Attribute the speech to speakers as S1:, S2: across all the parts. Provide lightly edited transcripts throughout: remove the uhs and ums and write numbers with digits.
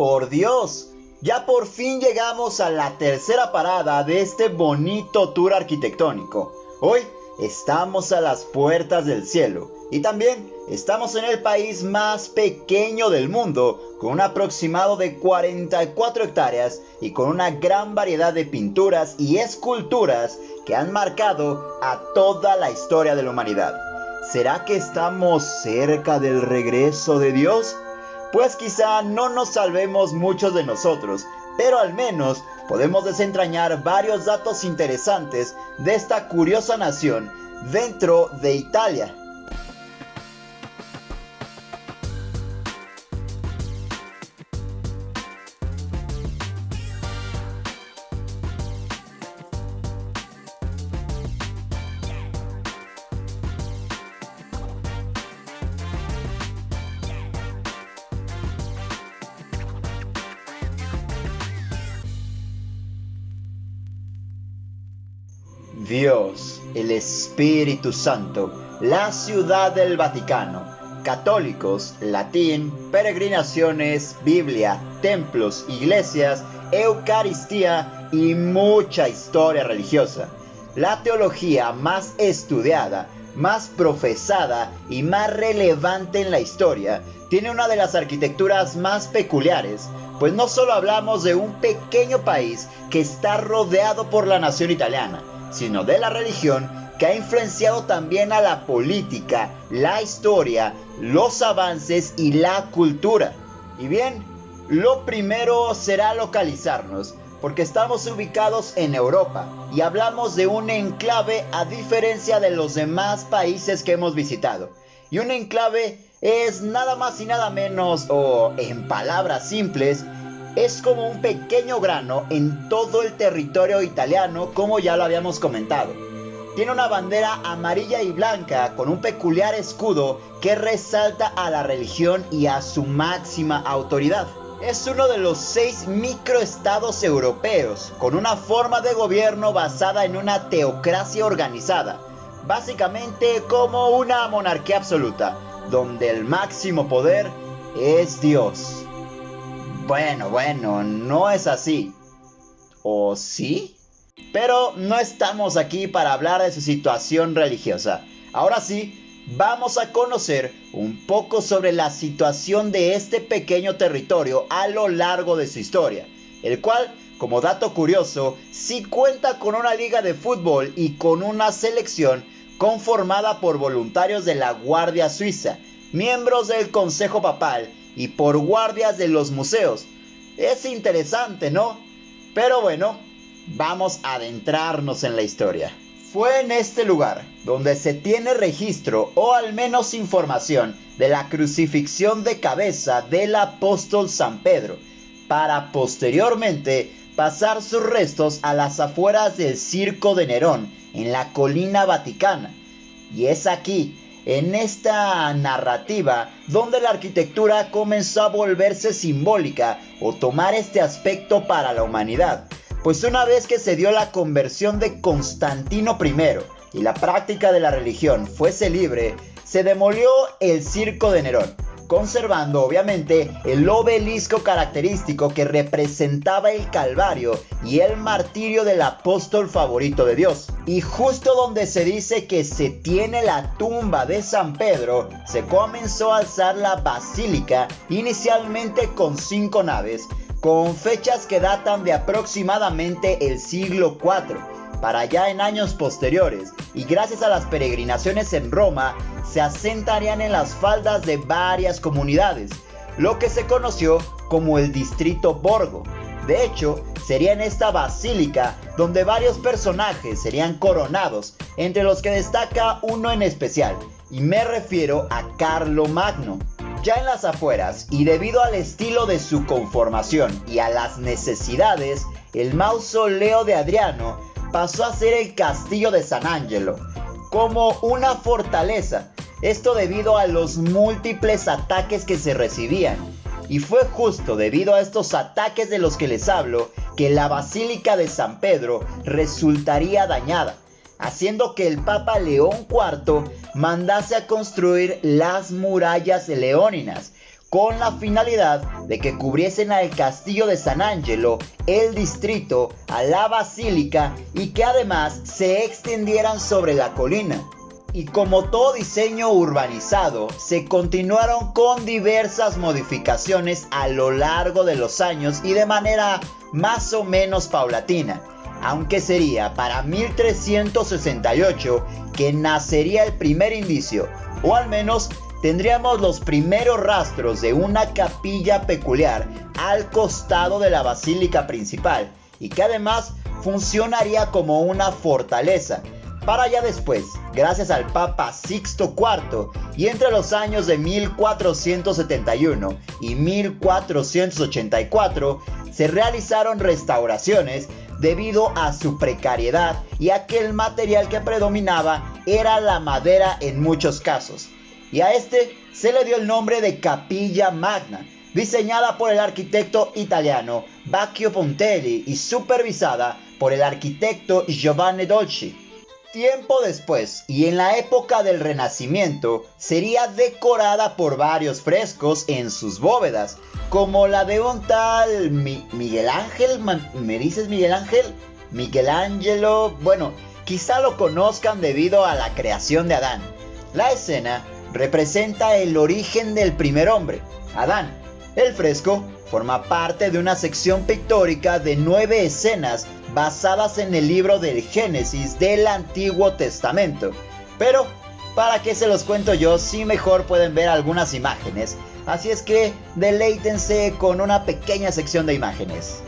S1: Por Dios, ya por fin llegamos a la tercera parada de este bonito tour arquitectónico. Hoy estamos a las puertas del cielo y también estamos en el país más pequeño del mundo, con un aproximado de 44 hectáreas y con una gran variedad de pinturas y esculturas que han marcado a toda la historia de la humanidad. ¿Será que estamos cerca del regreso de Dios? Pues quizá no nos salvemos muchos de nosotros, pero al menos podemos desentrañar varios datos interesantes de esta curiosa nación dentro de Italia. Dios, el Espíritu Santo, la Ciudad del Vaticano, católicos, latín, peregrinaciones, Biblia, templos, iglesias, Eucaristía y mucha historia religiosa. La teología más estudiada, más profesada y más relevante en la historia, tiene una de las arquitecturas más peculiares, pues no solo hablamos de un pequeño país que está rodeado por la nación italiana, sino de la religión que ha influenciado también a la política, la historia, los avances y la cultura. Y bien, lo primero será localizarnos, porque estamos ubicados en Europa y hablamos de un enclave a diferencia de los demás países que hemos visitado. Y un enclave es nada más y nada menos, o en palabras simples, es como un pequeño grano en todo el territorio italiano, como ya lo habíamos comentado. Tiene una bandera amarilla y blanca con un peculiar escudo que resalta a la religión y a su máxima autoridad. Es uno de los 6 microestados europeos, con una forma de gobierno basada en una teocracia organizada, básicamente como una monarquía absoluta, donde el máximo poder es Dios. Bueno, no es así. ¿O sí? Pero no estamos aquí para hablar de su situación religiosa. Ahora sí, vamos a conocer un poco sobre la situación de este pequeño territorio a lo largo de su historia, el cual, como dato curioso, sí cuenta con una liga de fútbol y con una selección conformada por voluntarios de la Guardia Suiza, miembros del Consejo Papal y por guardias de los museos. Es interesante, ¿no? Pero bueno, vamos a adentrarnos en la historia. Fue en este lugar donde se tiene registro, o al menos información, de la crucifixión de cabeza del apóstol San Pedro, para posteriormente pasar sus restos a las afueras del Circo de Nerón, en la colina vaticana. Y es aquí, en esta narrativa, donde la arquitectura comenzó a volverse simbólica o tomar este aspecto para la humanidad. Pues una vez que se dio la conversión de Constantino I y la práctica de la religión fuese libre, se demolió el Circo de Nerón, conservando obviamente el obelisco característico que representaba el Calvario y el martirio del apóstol favorito de Dios. Y justo donde se dice que se tiene la tumba de San Pedro, se comenzó a alzar la basílica, inicialmente con 5 naves, con fechas que datan de aproximadamente el siglo IV, para allá en años posteriores, y gracias a las peregrinaciones en Roma, se asentarían en las faldas de varias comunidades, lo que se conoció como el distrito Borgo. De hecho, sería en esta basílica donde varios personajes serían coronados, entre los que destaca uno en especial, y me refiero a Carlomagno. Ya en las afueras, y debido al estilo de su conformación y a las necesidades, el mausoleo de Adriano pasó a ser el castillo de San Angelo, como una fortaleza, esto debido a los múltiples ataques que se recibían. Y fue justo debido a estos ataques de los que les hablo que la Basílica de San Pedro resultaría dañada, haciendo que el Papa León IV mandase a construir las murallas leóninas, con la finalidad de que cubriesen al castillo de San Angelo, el distrito, a la basílica y que además se extendieran sobre la colina. Y como todo diseño urbanizado, se continuaron con diversas modificaciones a lo largo de los años y de manera más o menos paulatina, aunque sería para 1368 que nacería el primer indicio, o al menos tendríamos los primeros rastros de una capilla peculiar al costado de la basílica principal y que además funcionaría como una fortaleza, para ya después, gracias al Papa Sixto IV y entre los años de 1471 y 1484 se realizaron restauraciones debido a su precariedad y a que el material que predominaba era la madera en muchos casos. Y a este se le dio el nombre de Capilla Magna, diseñada por el arquitecto italiano Baccio Pontelli y supervisada por el arquitecto Giovanni Dolci. Tiempo después, y en la época del Renacimiento, sería decorada por varios frescos en sus bóvedas, como la de un tal Miguel Ángel. ¿Me dices Miguel Ángel? Michelangelo. Bueno, quizá lo conozcan debido a la creación de Adán. La escena representa el origen del primer hombre, Adán. El fresco forma parte de una sección pictórica de 9 escenas basadas en el libro del Génesis del Antiguo Testamento. Pero, ¿para qué se los cuento yo si mejor pueden ver algunas imágenes? Así es que deleítense con una pequeña sección de imágenes.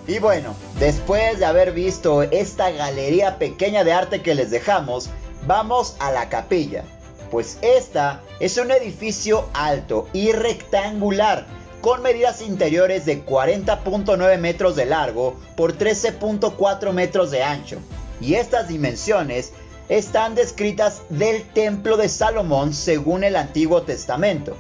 S1: Y bueno, después de haber visto esta galería pequeña de arte que les dejamos, vamos a la capilla. Pues esta es un edificio alto y rectangular, con medidas interiores de 40.9 metros de largo por 13.4 metros de ancho. Y estas dimensiones están descritas del Templo de Salomón según el Antiguo Testamento.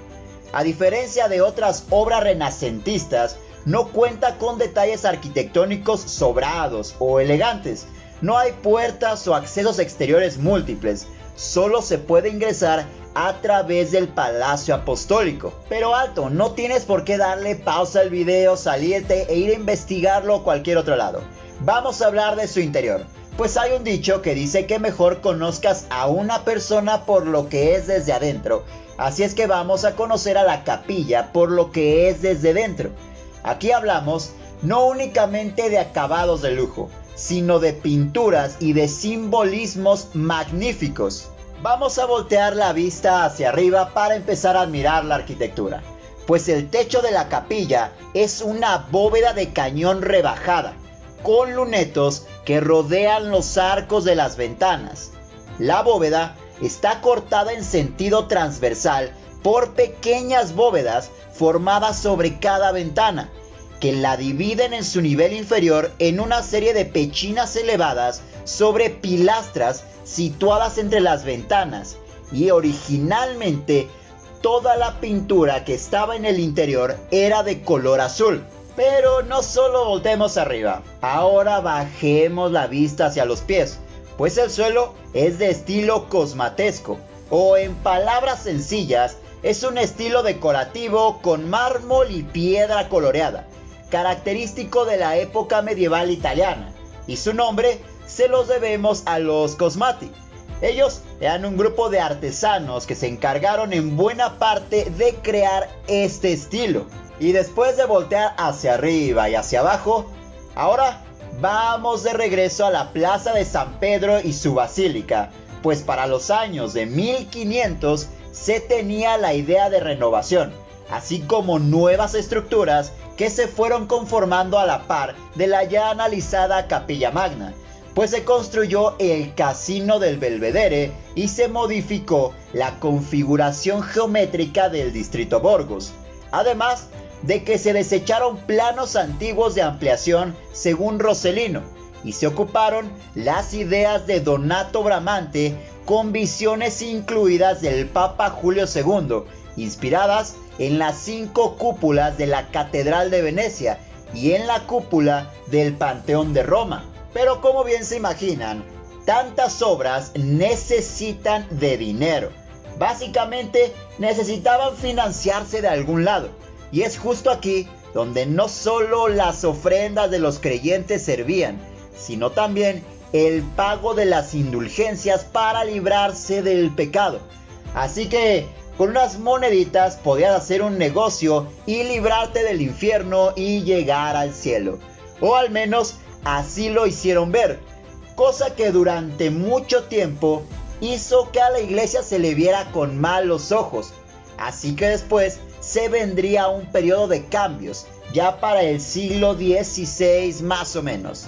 S1: A diferencia de otras obras renacentistas, no cuenta con detalles arquitectónicos sobrados o elegantes. No hay puertas o accesos exteriores múltiples. Solo se puede ingresar a través del Palacio Apostólico. Pero alto, no tienes por qué darle pausa al video, salirte e ir a investigarlo a cualquier otro lado. Vamos a hablar de su interior. Pues hay un dicho que dice que mejor conozcas a una persona por lo que es desde adentro. Así es que vamos a conocer a la capilla por lo que es desde dentro. Aquí hablamos no únicamente de acabados de lujo, sino de pinturas y de simbolismos magníficos. Vamos a voltear la vista hacia arriba para empezar a admirar la arquitectura, pues el techo de la capilla es una bóveda de cañón rebajada, con lunetos que rodean los arcos de las ventanas. La bóveda está cortada en sentido transversal por pequeñas bóvedas formadas sobre cada ventana, que la dividen en su nivel inferior en una serie de pechinas elevadas sobre pilastras situadas entre las ventanas, y originalmente toda la pintura que estaba en el interior era de color azul. Pero no solo voltemos arriba, ahora bajemos la vista hacia los pies, pues el suelo es de estilo cosmatesco, o en palabras sencillas, es un estilo decorativo con mármol y piedra coloreada, característico de la época medieval italiana, y su nombre se los debemos a los Cosmati. Ellos eran un grupo de artesanos que se encargaron en buena parte de crear este estilo. Y después de voltear hacia arriba y hacia abajo, ahora vamos de regreso a la plaza de San Pedro y su basílica, pues para los años de 1500 se tenía la idea de renovación, así como nuevas estructuras que se fueron conformando a la par de la ya analizada Capilla Magna, pues se construyó el Casino del Belvedere y se modificó la configuración geométrica del distrito Borgos. Además, de que se desecharon planos antiguos de ampliación según Rossellino y se ocuparon las ideas de Donato Bramante con visiones incluidas del Papa Julio II, inspiradas en las 5 cúpulas de la Catedral de Venecia y en la cúpula del Panteón de Roma. Pero como bien se imaginan, tantas obras necesitan de dinero. Básicamente necesitaban financiarse de algún lado. Y es justo aquí donde no solo las ofrendas de los creyentes servían, sino también el pago de las indulgencias para librarse del pecado. Así que con unas moneditas podías hacer un negocio y librarte del infierno y llegar al cielo. O al menos así lo hicieron ver, cosa que durante mucho tiempo hizo que a la iglesia se le viera con malos ojos. Así que después se vendría un periodo de cambios, ya para el siglo XVI más o menos.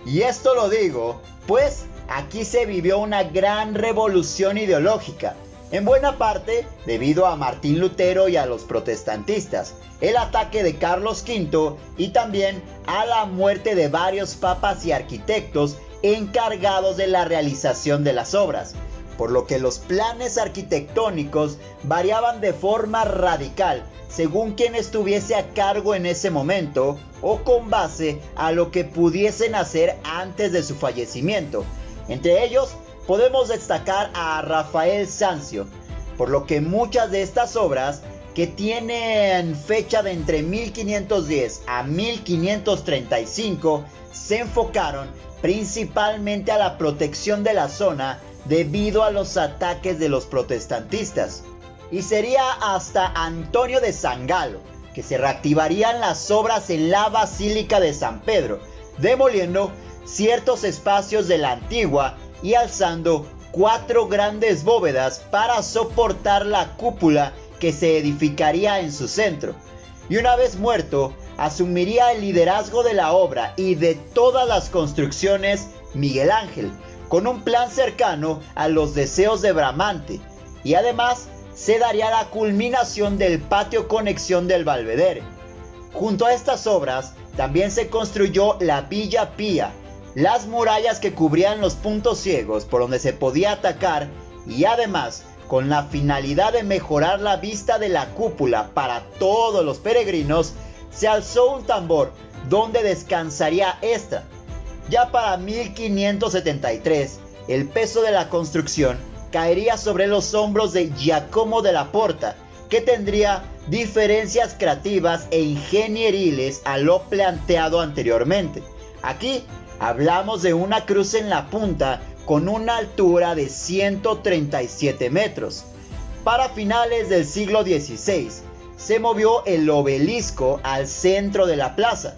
S1: Y esto lo digo, pues aquí se vivió una gran revolución ideológica, en buena parte debido a Martín Lutero y a los protestantistas, el ataque de Carlos V y también a la muerte de varios papas y arquitectos encargados de la realización de las obras, por lo que los planes arquitectónicos variaban de forma radical según quien estuviese a cargo en ese momento o con base a lo que pudiesen hacer antes de su fallecimiento. Entre ellos podemos destacar a Rafael Sanzio, por lo que muchas de estas obras, que tienen fecha de entre 1510 a 1535, se enfocaron principalmente a la protección de la zona debido a los ataques de los protestantistas. Y sería hasta Antonio de Sangalo que se reactivarían las obras en la Basílica de San Pedro, demoliendo ciertos espacios de la antigua y alzando 4 grandes bóvedas para soportar la cúpula que se edificaría en su centro. Y una vez muerto, asumiría el liderazgo de la obra y de todas las construcciones Miguel Ángel, con un plan cercano a los deseos de Bramante, y además se daría la culminación del patio conexión del Belvedere. Junto a estas obras también se construyó la Villa Pía, las murallas que cubrían los puntos ciegos por donde se podía atacar, y además con la finalidad de mejorar la vista de la cúpula para todos los peregrinos, se alzó un tambor donde descansaría esta. Ya para 1573, el peso de la construcción caería sobre los hombros de Giacomo della Porta, que tendría diferencias creativas e ingenieriles a lo planteado anteriormente. Aquí hablamos de una cruz en la punta con una altura de 137 metros. Para finales del siglo XVI, se movió el obelisco al centro de la plaza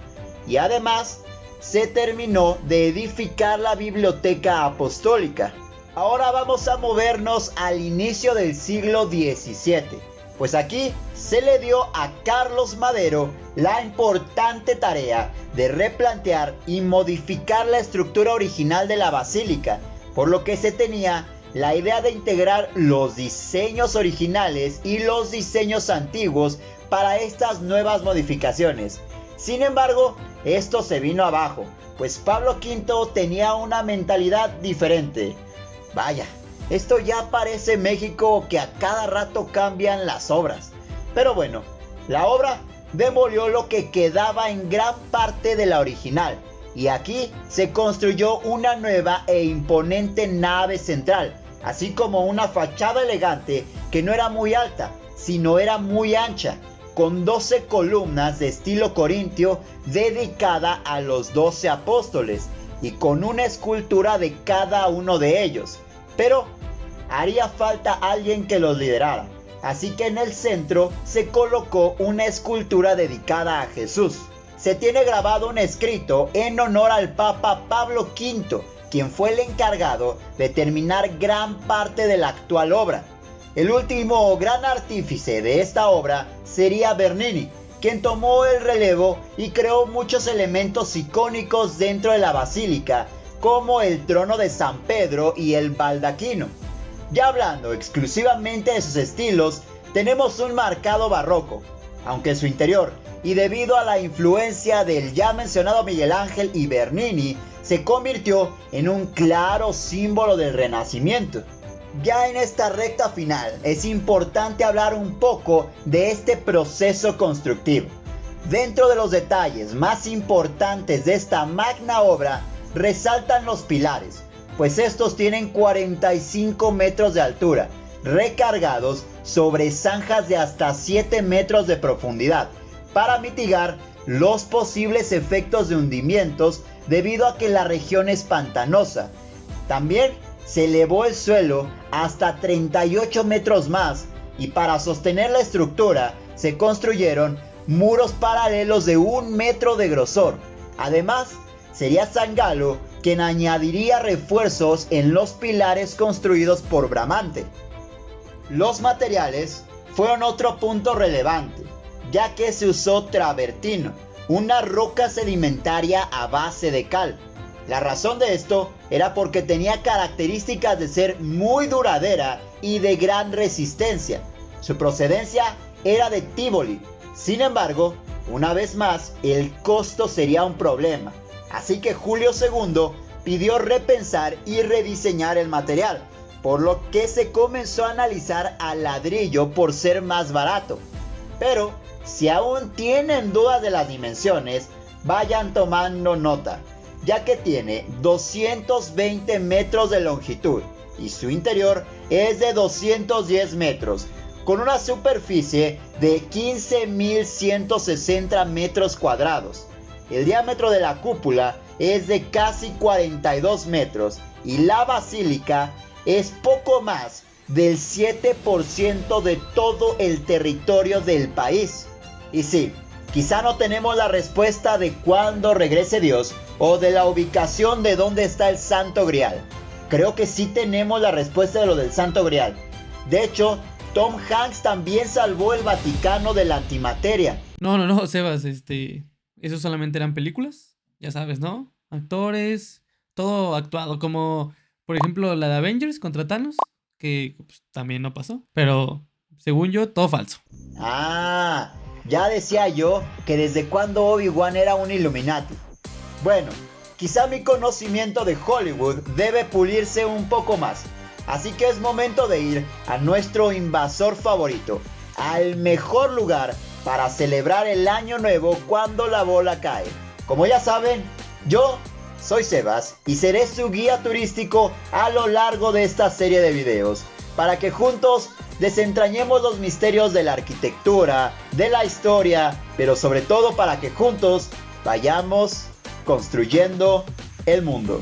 S1: y además se terminó de edificar la biblioteca apostólica. Ahora vamos a movernos al inicio del siglo XVII, pues aquí se le dio a Carlos Madero la importante tarea de replantear y modificar la estructura original de la basílica, por lo que se tenía la idea de integrar los diseños originales y los diseños antiguos para estas nuevas modificaciones. Sin embargo, esto se vino abajo, pues Pablo V tenía una mentalidad diferente. Vaya, esto ya parece México, que a cada rato cambian las obras. Pero bueno, la obra demolió lo que quedaba en gran parte de la original, y aquí se construyó una nueva e imponente nave central, así como una fachada elegante que no era muy alta, sino era muy ancha, con 12 columnas de estilo corintio dedicada a los 12 apóstoles y con una escultura de cada uno de ellos. Pero haría falta alguien que los liderara, así que en el centro se colocó una escultura dedicada a Jesús. Se tiene grabado un escrito en honor al Papa Pablo V, quien fue el encargado de terminar gran parte de la actual obra. El último gran artífice de esta obra sería Bernini, quien tomó el relevo y creó muchos elementos icónicos dentro de la basílica, como el trono de San Pedro y el baldaquino. Ya hablando exclusivamente de sus estilos, tenemos un marcado barroco, aunque en su interior, y debido a la influencia del ya mencionado Miguel Ángel y Bernini, se convirtió en un claro símbolo del Renacimiento. Ya en esta recta final es importante hablar un poco de este proceso constructivo. Dentro de los detalles más importantes de esta magna obra resaltan los pilares, pues estos tienen 45 metros de altura, recargados sobre zanjas de hasta 7 metros de profundidad, para mitigar los posibles efectos de hundimientos debido a que la región es pantanosa. También se elevó el suelo hasta 38 metros más y para sostener la estructura se construyeron muros paralelos de 1 metro de grosor. Además, sería Sangallo quien añadiría refuerzos en los pilares construidos por Bramante. Los materiales fueron otro punto relevante, ya que se usó travertino, una roca sedimentaria a base de cal. La razón de esto era porque tenía características de ser muy duradera y de gran resistencia. Su procedencia era de Tívoli. Sin embargo, una vez más, el costo sería un problema. Así que Julio II pidió repensar y rediseñar el material, por lo que se comenzó a analizar al ladrillo por ser más barato. Pero si aún tienen dudas de las dimensiones, vayan tomando nota, ya que tiene 220 metros de longitud y su interior es de 210 metros, con una superficie de 15.160 metros cuadrados. El diámetro de la cúpula es de casi 42 metros y la basílica es poco más del 7% de todo el territorio del país. Y sí, quizá no tenemos la respuesta de cuándo regrese Dios o de la ubicación de dónde está el Santo Grial. Creo que sí tenemos la respuesta de lo del Santo Grial. De hecho, Tom Hanks también salvó el Vaticano de la antimateria.
S2: No, Sebas, esos solamente eran películas, ya sabes, ¿no? Actores, todo actuado, como por ejemplo la de Avengers contra Thanos, que pues, también no pasó, pero según yo, todo falso.
S1: Ah, ya decía yo que desde cuando Obi-Wan era un Illuminati. Bueno, quizá mi conocimiento de Hollywood debe pulirse un poco más. Así que es momento de ir a nuestro invasor favorito, al mejor lugar para celebrar el año nuevo cuando la bola cae. Como ya saben, yo soy Sebas y seré su guía turístico a lo largo de esta serie de videos, para que juntos desentrañemos los misterios de la arquitectura, de la historia, pero sobre todo para que juntos vayamos construyendo el mundo.